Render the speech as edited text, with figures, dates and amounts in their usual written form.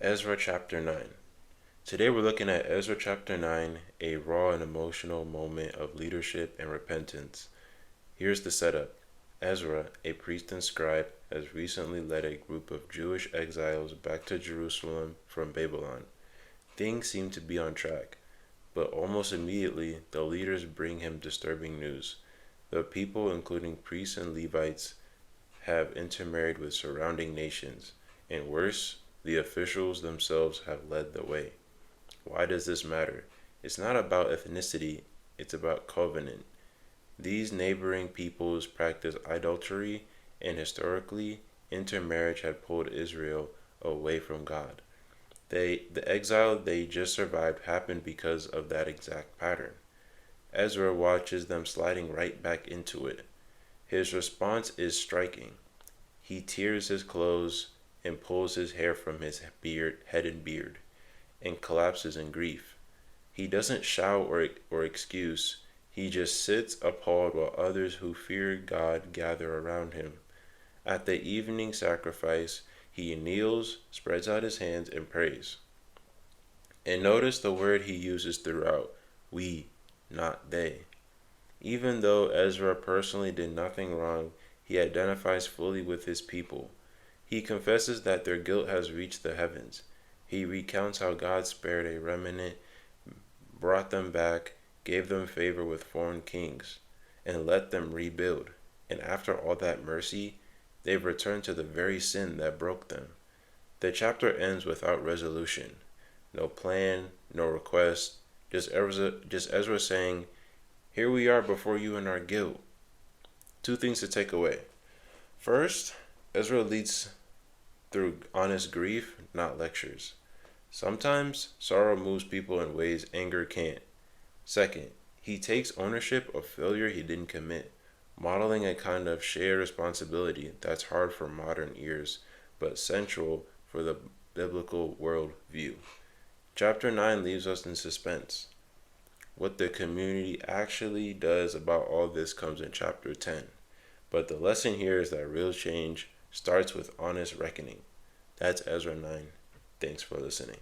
Ezra chapter 9. Today we're looking at Ezra chapter 9, a raw and emotional moment of leadership and repentance. Here's the setup. Ezra, a priest and scribe, has recently led a group of Jewish exiles back to Jerusalem from Babylon. Things seem to be on track, but almost immediately the leaders bring him disturbing news. The people, including priests and Levites, have intermarried with surrounding nations, and worse, the officials themselves have led the way. Why does this matter? It's not about ethnicity, it's about covenant. These neighboring peoples practice idolatry, and historically, intermarriage had pulled Israel away from God. The exile they just survived happened because of that exact pattern. Ezra watches them sliding right back into it. His response is striking. He tears his clothes and pulls his hair from his head and beard, and collapses in grief. He doesn't shout or excuse, he just sits appalled while others who fear God gather around him. At the evening sacrifice, he kneels, spreads out his hands, and prays. And notice the word he uses throughout, we, not they. Even though Ezra personally did nothing wrong, he identifies fully with his people. He confesses that their guilt has reached the heavens. He recounts how God spared a remnant, brought them back, gave them favor with foreign kings, and let them rebuild. And after all that mercy, they've returned to the very sin that broke them. The chapter ends without resolution. No plan, no request, just Ezra saying, "Here we are before you in our guilt." Two things to take away. First, Ezra leads through honest grief, not lectures. Sometimes sorrow moves people in ways anger can't. Second, he takes ownership of failure he didn't commit, modeling a kind of shared responsibility that's hard for modern ears, but central for the biblical worldview. Chapter 9 leaves us in suspense. What the community actually does about all this comes in chapter 10. But the lesson here is that real change starts with honest reckoning. That's Ezra 9. Thanks for listening.